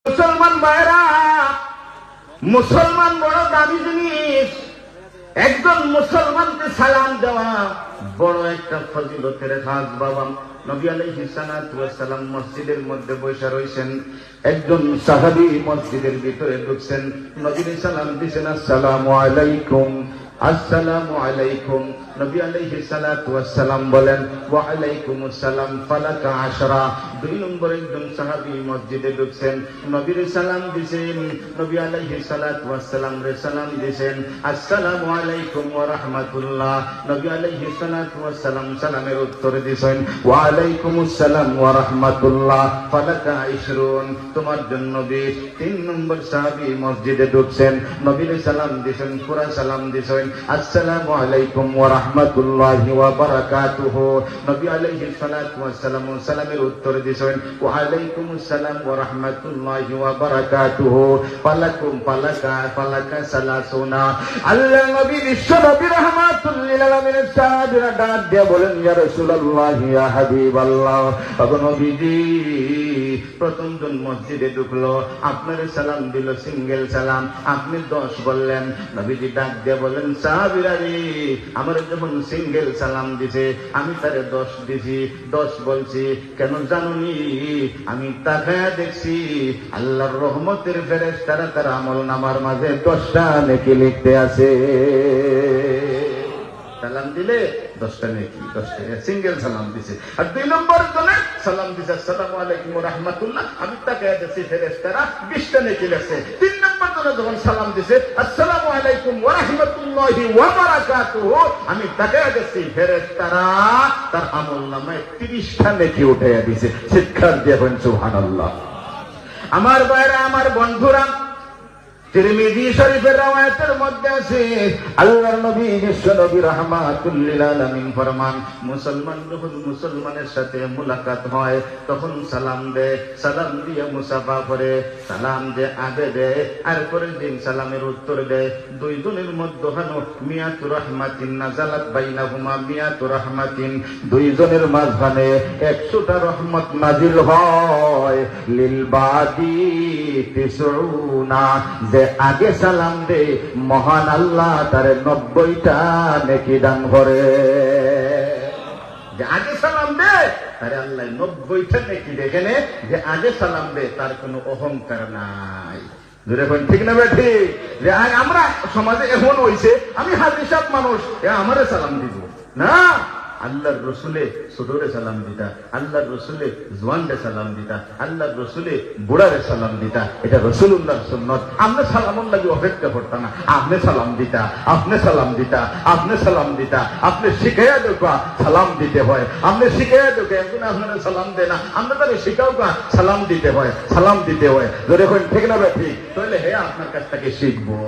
মুসলমান ভাইরা, মুসলমান বড় দামি জিনিস। একজন মুসলমানকে সালাম দেওয়া বড় একটা ফজিলতের কাজ বাবা। নবী আলাইহিস সালাতু ওয়াস সালাম মসজিদের মধ্যে বসে রয়েছেন। একজন সাহাবী মসজিদের ভিতরে ঢুকছেন, নবীর সালাম দিয়েছেন, আসসালামু আলাইকুম। আসসালামু আলাইকুম। নবী আলাইহিস সালাতু ওয়াস সালাম বলেন, ওয়া আলাইকুমুস সালাম ফালাকা আশরা। দুই নম্বর একজন সাহাবী মসজিদে ঢুকছেন, নবীর সালাম দিয়েছেন, নবী আলাইহিস সালাতু ওয়াস সালাম রে সালাম দিয়েছেন, আসসালামু আলাইকুম ওয়া রাহমাতুল্লাহ। নবী আলাইহিস সালাতু ওয়াস সালাম সালামের উত্তর দিয়েছেন, ওয়া আলাইকুমুস সালাম ওয়া রাহমাতুল্লাহ ফালাকা 20, তোমার জন্য 20। তিন নম্বর সাহাবী মসজিদে ঢুকছেন, নবীর সালাম দিয়েছেন, পুরা সালাম দিয়েছেন, আসসালামু আলাইকুম ওয়া রাহমাতুল্লাহি ওয়া বারাকাতুহু। নবী আলাইহিস সালাতু ওয়াস সালাম সালামের উত্তর দিয়েছেন, ওয়া আলাইকুমুস সালাম ওয়া রাহমাতুল্লাহি ওয়া বারাকাতুহু। ফালাকা সালাসুনা। আল্লাহ নবী বিশ্ব নবী রাহমাতুল লিল আলামিনের সাহাবীরা ডাক দিয়ে বলেন, ইয়া রাসূলুল্লাহ, ইয়া হাবিবাল্লাহ, ওগো নবীজি, প্রথম জন মসজিদে ঢুকলো, আপনার সালাম দিল সিঙ্গেল সালাম, আপনি 10 বললেন। নবীজি ডাক দিয়ে বলেন, সাহাবীরা রে, আমার যখন সিঙ্গেল সালাম দিছে আমি তারে 10 দিছি। 10 বলছি কেন জানুনি? আমি তাকায়া দেখছি আল্লাহর রহমতের ফেরেশতারা তার আমল নামার মাঝে 10টা নেকি লিখতে আছে। সালাম দিলে 10টা নেকি, 10টা সিঙ্গেল সালাম দিছে। আর 2 নম্বর জনে সালাম দিছে, আসসালামু আলাইকুম ওয়া রাহমাতুল্লাহ, আমি তাকায়া দেখছি ফেরেশতারা 20টা নেকি লিখছে। 3 নম্বর জনে যখন সালাম দিছে, আসসালামু আলাইকুম ওয়া রাহমাতুল্লাহি ওয়া বারাকাতুহু, আমি তাকায়া দেখছি ফেরেশতারা তার আমল নামায় 30টা নেকি উঠাইয়া দিছে। চিৎকার দিয়ে বলেন সুবহানাল্লাহ। আমার ভাইরা, আমার বন্ধুরা, তিরমিজি শরীফের রওয়ায়াতের মধ্যে আছে, আল্লাহর নবী বিশ্ব নবী রাহমাতুল লিল আলামিন ফরমান, মুসলমান যখন মুসলমানের সাথে মুলাকাত হয় তখন সালাম দেয়, সালাম দিয়ে মুসাফা করে, সালাম যে আগে দেয় আর পরের দিন সালামের উত্তর দেয়। দুইজনের মধ্যখানে মিয়াতু রাহমাতিন নাযালাত বাইনাহুমা মিয়াতু রাহমাতিন, দুইজনের মাঝখানে 100টা রহমত নাজিল হয়। লিল বাদি 90, আগে সালাম দে মহান আল্লাহ তারে 90টা নেকি দান করে। যে আগে সালাম দে তারে আল্লাহ 90টা নেকি দেখে নে। যে আগে সালাম দে তার কোনো অহংকার নাই। ঠিক না ভাই? ঠিক। যে আমরা সমাজে এমন হইছে, আমি হাজি সাহেব মানুষ, আমারে সালাম দিব না, আল্লাহর রসুলে ছোটরে সালাম দিতা, আল্লাহর রসুলে জওয়ানরে সালাম দিতা, আল্লাহর রসুলে বুড়ারে সালাম দিতা। এটা রাসূলুল্লাহর সুন্নাত। আপনি সালামুন লাগি অপেক্ষা করতাম না, আপনি সালাম দিতা, আপনি সালাম দিতা, আপনি সালাম দিতা। আপনি শিখাইয়া দেখা সালাম দিতে হয়, আপনি শিখাইয়া দেখে এখন আপনারা সালাম দেয় না, আমরা তাহলে শিখাও কা সালাম দিতে হয়, সালাম দিতে হয়। ধরে ঠিক না ভাই? ঠিক। তাহলে হে আপনার কাছ থেকে শিখবো।